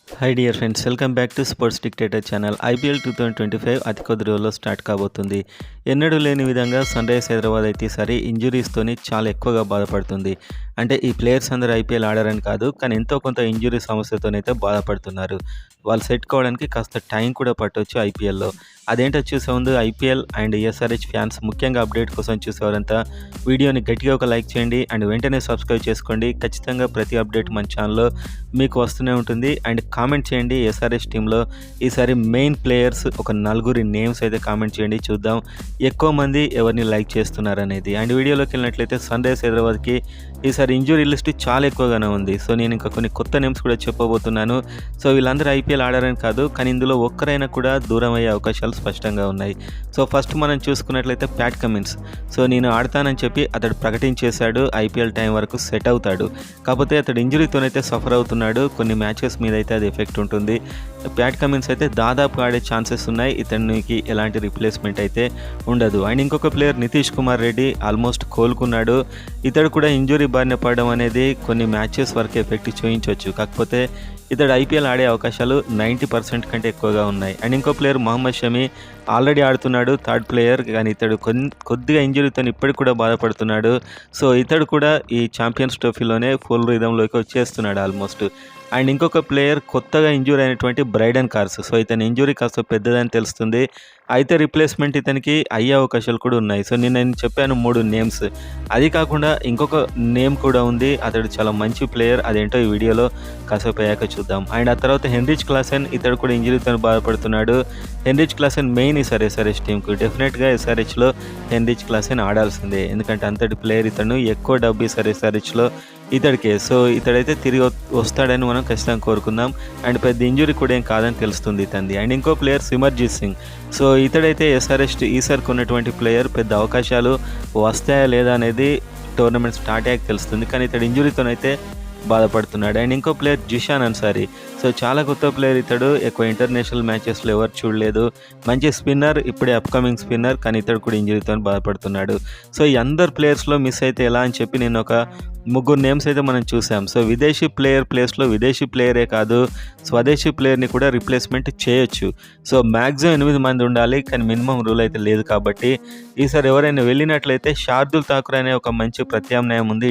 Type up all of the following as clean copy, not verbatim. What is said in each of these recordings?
High dear friends, welcome back to sports dictator channel. IPL 2025 అతి కొద్ది రోజుల్లో start కాబోతుంది. ఎన్నడూ లేని విధంగా సన్ రైజర్స్ హైదరాబాద్ అయితే ఈసారి ఇంజురీస్తోని చాలా ఎక్కువగా బాధపడుతుంది. అంటే ఈ ప్లేయర్స్ అందరూ ఐపీఎల్ ఆడారని కాదు, కానీ ఎంతో కొంత ఇంజురీ సమస్యతోనైతే బాధపడుతున్నారు. వాళ్ళు సెట్ కావడానికి కాస్త టైం కూడా పట్టవచ్చు ఐపీఎల్లో. అదేంటో చూసే ముందు ఐపీఎల్ అండ్ ఎస్ఆర్హెచ్ ఫ్యాన్స్ ముఖ్యంగా అప్డేట్ కోసం చూసేవారంతా వీడియోని గట్టిగా ఒక లైక్ చేయండి అండ్ వెంటనే సబ్స్క్రైబ్ చేసుకోండి. ఖచ్చితంగా ప్రతి అప్డేట్ మన ఛానల్లో మీకు వస్తూనే ఉంటుంది. అండ్ కామెంట్ చేయండి ఎస్ఆర్హెచ్ టీంలో ఈసారి మెయిన్ ప్లేయర్స్ ఒక నలుగురి నేమ్స్ అయితే కామెంట్ చేయండి, చూద్దాం ఎక్కువ మంది ఎవరిని లైక్ చేస్తున్నారు అనేది. అండ్ వీడియోలోకి వెళ్ళినట్లయితే సన్ రైజర్స్ హైదరాబాద్కి ఈసారి ఇంజురీ లిస్ట్ చాలా ఎక్కువగానే ఉంది. సో నేను ఇంకా కొన్ని కొత్త నేమ్స్ కూడా చెప్పబోతున్నాను. సో వీళ్ళందరూ ఐపీఎల్ ఆడారని కాదు, కానీ ఇందులో ఒక్కరైనా కూడా దూరం అయ్యే అవకాశాలు స్పష్టంగా ఉన్నాయి. సో ఫస్ట్ మనం చూసుకున్నట్లయితే ప్యాట్ కమిన్స్. సో నేను ఆడతానని చెప్పి అతడు ప్రకటించేశాడు, ఐపీఎల్ టైం వరకు సెట్ అవుతాడు. కాకపోతే అతడు ఇంజురీతోనైతే సఫర్ అవుతున్నాడు. కొన్ని మ్యాచెస్ మీద అయితే అది ఎఫెక్ట్ ఉంటుంది. ప్యాట్ కమిన్స్ అయితే దాదాపు ఆడే ఛాన్సెస్ ఉన్నాయి. ఇతనికి ఎలాంటి రిప్లేస్మెంట్ అయితే ఉండదు. అండ్ ఇంకొక ప్లేయర్ నితీష్ కుమార్ రెడ్డి ఆల్మోస్ట్ కోలుకున్నాడు. ఇతడు కూడా ఇంజురీ బారిన పడడం అనేది కొన్ని మ్యాచెస్ వరకు ఎఫెక్ట్ చూపించవచ్చు. కాకపోతే ఇతడు ఐపీఎల్ ఆడే అవకాశాలు 90% కంటే ఎక్కువగా ఉన్నాయి. అండ్ ఇంకో ప్లేయర్ మొహమ్మద్ షమి ఆల్రెడీ ఆడుతున్నాడు, థర్డ్ ప్లేయర్, కానీ ఇతడు కొద్దిగా ఇంజురీతో ఇప్పటికి కూడా బాధపడుతున్నాడు. సో ఇతడు కూడా ఈ ఛాంపియన్స్ ట్రోఫీలోనే ఫుల్ రిథంలోకి వచ్చేస్తున్నాడు ఆల్మోస్ట్. అండ్ ఇంకొక ప్లేయర్ కొత్తగా ఇంజూరీ అయినటువంటి బ్రైడన్ కార్స్. సో ఇతని ఇంజురీ కాస్త పెద్దదని తెలుస్తుంది. అయితే రిప్లేస్మెంట్ ఇతనికి అయ్యే అవకాశాలు కూడా ఉన్నాయి. సో నేను చెప్పాను 3 నేమ్స్. అది కాకుండా ఇంకొక నేమ్ కూడా ఉంది. అతడు చాలా మంచి ప్లేయర్, అదేంటో ఈ వీడియోలో కాసేపు అయ్యాక చూద్దాం. అండ్ ఆ తర్వాత హెన్రిచ్ క్లాసెన్, ఇతడు కూడా ఇంజురీతో బాధపడుతున్నాడు. హెన్రిచ్ క్లాసెన్ మెయిన్ ఈసారి ఎస్ఆర్హెచ్ టీంకు. డెఫినెట్గా ఎస్ఆర్హెచ్లో హెన్రిచ్ క్లాసెన్ ఆడాల్సిందే, ఎందుకంటే అంతటి ప్లేయర్ ఇతను. ఎక్కువ డబ్బు ఈసారి ఎస్ఆర్హెచ్లో ఇతడికే. సో ఇతడైతే తిరిగి వస్తాడని మనం ఖచ్చితంగా కోరుకుందాం. అండ్ పెద్ద ఇంజురీ కూడా ఏం కాదని తెలుస్తుంది ఇతంది. అండ్ ఇంకో ప్లేయర్ సిమర్జీత్ సింగ్. సో ఇతడైతే ఎస్ఆర్హెచ్ ఈసారికి ఉన్నటువంటి ప్లేయర్. పెద్ద అవకాశాలు వస్తాయా లేదా అనేది టోర్నమెంట్ స్టార్ట్ అయ్యాక తెలుస్తుంది, కానీ ఇతడు ఇంజురీతోనైతే బాధపడుతున్నాడు. అండ్ ఇంకో ప్లేయర్ జిషాన్ అన్సారీ. సో చాలా కొత్త ప్లేయర్ ఇతడు, ఎక్కువ ఇంటర్నేషనల్ మ్యాచెస్లో ఎవరు చూడలేదు. మంచి స్పిన్నర్, ఇప్పుడే అప్కమింగ్ స్పిన్నర్, కానీ ఇతడు కూడా ఇంజురీతో బాధపడుతున్నాడు. సో ఈ అందరు ప్లేయర్స్లో మిస్ అయితే ఎలా అని చెప్పి నేను ఒక 3 నేమ్స్ అయితే మనం చూసాం. సో విదేశీ ప్లేయర్ ప్లేస్లో విదేశీ ప్లేయరే కాదు, స్వదేశీ ప్లేయర్ని కూడా రిప్లేస్మెంట్ చేయొచ్చు. సో మ్యాక్సిమం 8 మంది ఉండాలి, కానీ మినిమం రూల్ అయితే లేదు. కాబట్టి ఈసారి ఎవరైనా వెళ్ళినట్లయితే షార్దుల్ ఠాకూర్ అనే ఒక మంచి ప్రత్యామ్నాయం ఉంది.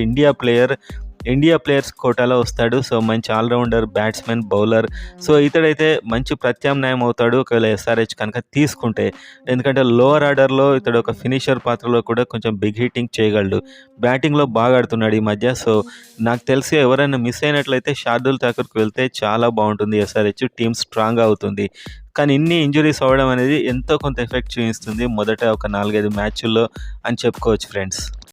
ఇండియా ప్లేయర్స్ కోటాలో వస్తాడు. సో మంచి ఆల్రౌండర్, బ్యాట్స్మెన్, బౌలర్. సో ఇతడైతే మంచి ప్రత్యామ్నాయం అవుతాడు ఒకవేళ ఎస్ఆర్హెచ్ కనుక తీసుకుంటే. ఎందుకంటే లోవర్ ఆర్డర్లో ఇతడు ఒక ఫినిషర్ పాత్రలో కూడా కొంచెం బిగ్ హిట్టింగ్ చేయగలడు. బ్యాటింగ్లో బాగా ఆడుతున్నాడు ఈ మధ్య. సో నాకు తెలిసి ఎవరైనా మిస్ అయినట్లయితే షార్దుల్ ఠాకూర్కి వెళ్తే చాలా బాగుంటుంది. ఎస్ఆర్హెచ్ టీమ్ స్ట్రాంగ్ అవుతుంది. కానీ ఇన్ని ఇంజురీస్ అవ్వడం అనేది ఎంతో కొంత ఎఫెక్ట్ చూపిస్తుంది మొదట ఒక 4-5 మ్యాచ్ల్లో అని చెప్పుకోవచ్చు ఫ్రెండ్స్.